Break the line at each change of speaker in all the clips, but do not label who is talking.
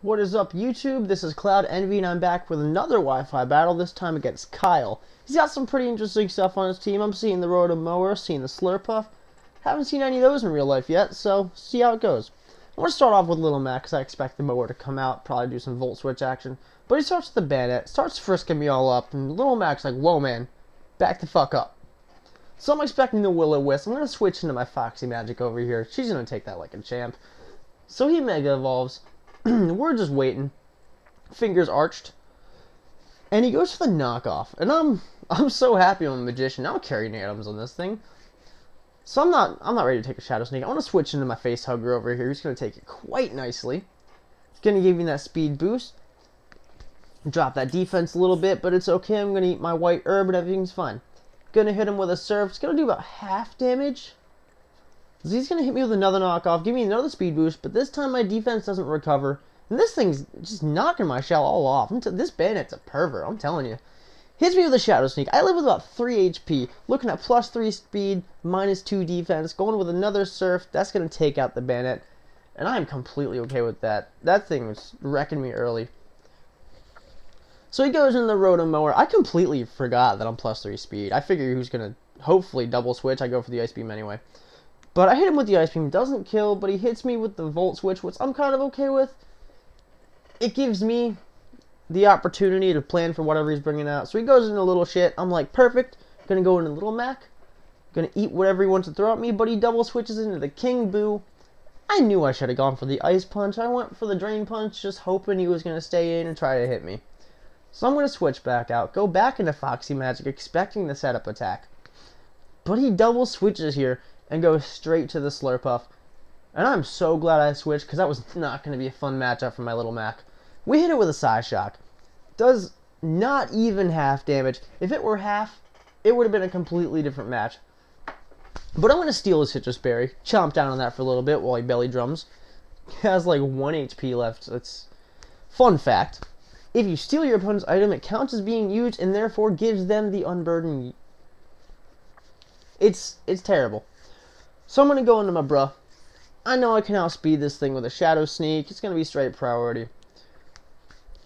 What is up, YouTube? This is Cloud Envy, and I'm back with another Wi-Fi battle, this time against Kyle. He's got some pretty interesting stuff on his team. I'm seeing the Roto Mower, seeing the Slurpuff. Haven't seen any of those in real life yet, so see how it goes. I want to start off with Little Mac, because I expect the Mower to come out, probably do some Volt Switch action. But he starts with the Bandit, starts frisking me all up, and Little Mac's like, whoa man, back the fuck up. So I'm expecting the Will-O-Wisp. I'm going to switch into my Foxy Magic over here. She's going to take that like a champ. So he Mega Evolves. We're just waiting, fingers arched, and he goes for the knockoff. And I'm so happy I'm a magician. I'm carrying items on this thing, so I'm not ready to take a Shadow Sneak. I want to switch into my Face Hugger over here. He's going to take it quite nicely. Going to give me that speed boost, drop that defense a little bit, but it's okay. I'm going to eat my white herb and everything's fine. Going to hit him with a Surf. It's going to do about half damage. He's going to hit me with another knockoff, give me another speed boost, but this time my defense doesn't recover. And this thing's just knocking my shell all off. This Bandit's a pervert, I'm telling you. Hits me with a Shadow Sneak. I live with about 3 HP, looking at plus 3 speed, minus 2 defense, going with another Surf. That's going to take out the Bandit, and I'm completely okay with that. That thing was wrecking me early. So he goes in the Roto Mower. I completely forgot that I'm plus 3 speed. I figure he was going to hopefully double switch. I go for the Ice Beam anyway. But I hit him with the Ice Beam, doesn't kill, but he hits me with the Volt Switch, which I'm kind of okay with. It gives me the opportunity to plan for whatever he's bringing out. So he goes into a little shit. I'm like, perfect. Gonna go into Little Mac. Gonna eat whatever he wants to throw at me, but he double switches into the King Boo. I knew I should have gone for the Ice Punch. I went for the Drain Punch, just hoping he was gonna stay in and try to hit me. So I'm gonna switch back out, go back into Foxy Magic, expecting the setup attack. But he double switches here and goes straight to the Slurpuff. And I'm so glad I switched, because that was not going to be a fun matchup for my Little Mac. We hit it with a Psyshock. Does not even half damage. If it were half, it would have been a completely different match. But I'm going to steal his Citrus Berry, chomp down on that for a little bit while he belly drums. He has like 1 HP left. It's fun fact. If you steal your opponent's item, it counts as being used and therefore gives them the unburden. It's terrible. So I'm going to go into my bruh. I know I can outspeed this thing with a Shadow Sneak. It's going to be straight priority.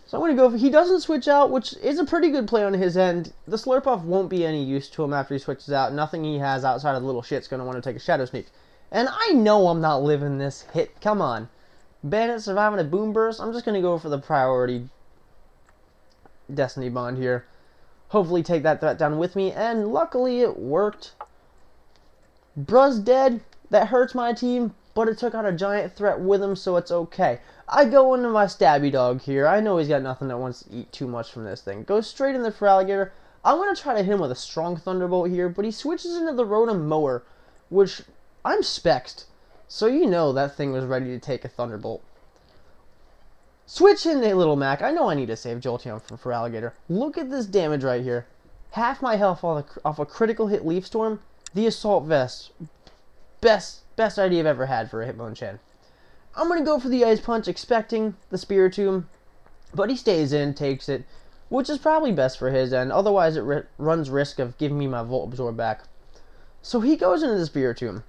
So I'm going to go for... He doesn't switch out, which is a pretty good play on his end. The Slurpuff won't be any use to him after he switches out. Nothing he has outside of the little shit's going to want to take a Shadow Sneak. And I know I'm not living this hit. Come on. Bandit surviving a Boom Burst. I'm just going to go for the priority Destiny Bond here. Hopefully take that threat down with me. And luckily it worked. Bruh's dead. That hurts my team, but it took out a giant threat with him, so it's okay. I go into my Stabby Dog here. I know he's got nothing that wants to eat too much from this thing. Goes straight in the Feraligatr. I'm going to try to hit him with a strong Thunderbolt here, but he switches into the Roto Mower, which I'm spexed. So you know that thing was ready to take a Thunderbolt. Switch into Little Mac. I know I need to save Jolteon from Feraligatr. Look at this damage right here. Half my health off a critical hit Leaf Storm. The Assault Vest. Best idea I've ever had for a Hitmonchan. I'm going to go for the Ice Punch, expecting the Spiritomb, but he stays in, takes it, which is probably best for his end. Otherwise, it runs risk of giving me my Volt Absorb back. So he goes into the Spiritomb.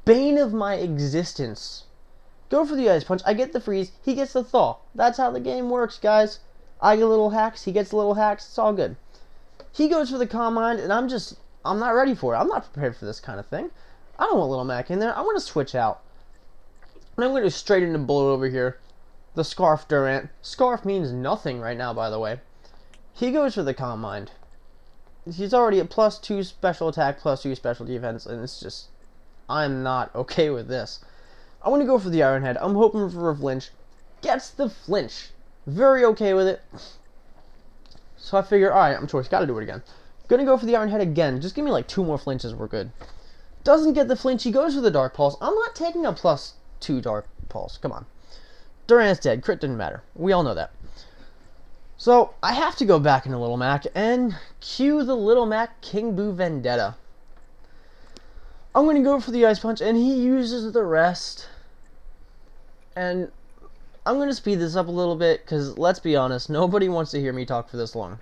Bane of my existence. Go for the Ice Punch. I get the freeze. He gets the thaw. That's how the game works, guys. I get little hacks. He gets little hacks. It's all good. He goes for the Calm Mind, and I'm not ready for it. I'm not prepared for this kind of thing. I don't want Little Mac in there. I want to switch out. And I'm going to go straight into Bullet over here. The Scarf Durant. Scarf means nothing right now, by the way. He goes for the Calm Mind. He's already at plus 2 special attack, plus 2 special defense, and it's just... I'm not okay with this. I want to go for the Iron Head. I'm hoping for a flinch. Gets the flinch. Very okay with it. So I figure, alright, I'm choice. Gotta do it again. Gonna go for the Iron Head again. Just give me like 2 more flinches. We're good. Doesn't get the flinch. He goes for the Dark Pulse. I'm not taking a plus 2 Dark Pulse. Come on. Durant's dead. Crit didn't matter. We all know that. So I have to go back into Little Mac and cue the Little Mac King Boo Vendetta. I'm going to go for the Ice Punch, and he uses the rest. And I'm going to speed this up a little bit, because let's be honest, nobody wants to hear me talk for this long.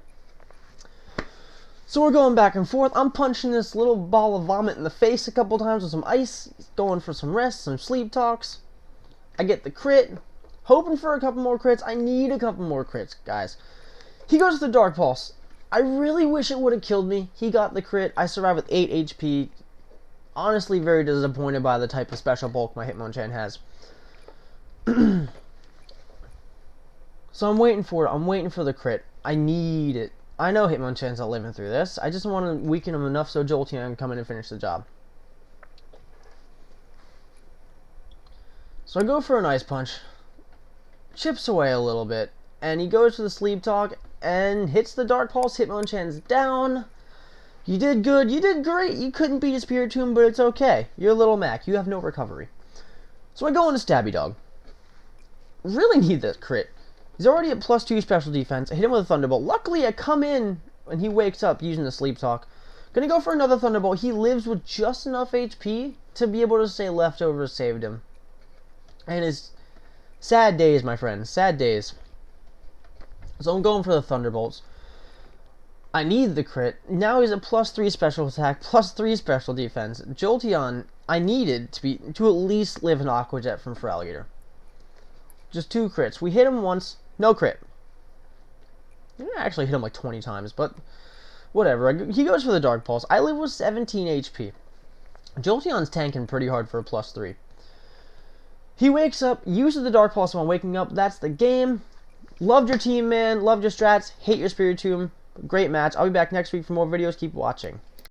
So we're going back and forth. I'm punching this little ball of vomit in the face a couple times with some ice. Going for some rest, some sleep talks. I get the crit. Hoping for a couple more crits. I need a couple more crits, guys. He goes to the Dark Pulse. I really wish it would have killed me. He got the crit. I survived with 8 HP. Honestly, very disappointed by the type of special bulk my Hitmonchan has. So I'm waiting for it. I'm waiting for the crit. I need it. I know Hitmonchan's not living through this. I just want to weaken him enough so Jolteon can come in and finish the job. So I go for an Ice Punch. Chips away a little bit. And he goes for the Sleep Talk and hits the Dark Pulse. Hitmonchan's down. You did good. You did great. You couldn't beat a Spirit Tomb, but it's okay. You're a little Mac. You have no recovery. So I go into Stabby Dog. Really need this crit. He's already at +2 special defense. I hit him with a Thunderbolt. Luckily, I come in when he wakes up using the Sleep Talk. Gonna go for another Thunderbolt. He lives with just enough HP to be able to say Leftovers saved him. And his sad days, my friends. Sad days. So I'm going for the Thunderbolts. I need the crit. Now he's at +3 special attack, +3 special defense. Jolteon, I needed to at least live an Aqua Jet from Feraligatr. Just 2 crits. We hit him once. No crit. I actually hit him like 20 times, but whatever. He goes for the Dark Pulse. I live with 17 HP. Jolteon's tanking pretty hard for a +3. He wakes up, uses the Dark Pulse while waking up. That's the game. Loved your team, man. Loved your strats. Hate your Spirit Tomb. Great match. I'll be back next week for more videos. Keep watching.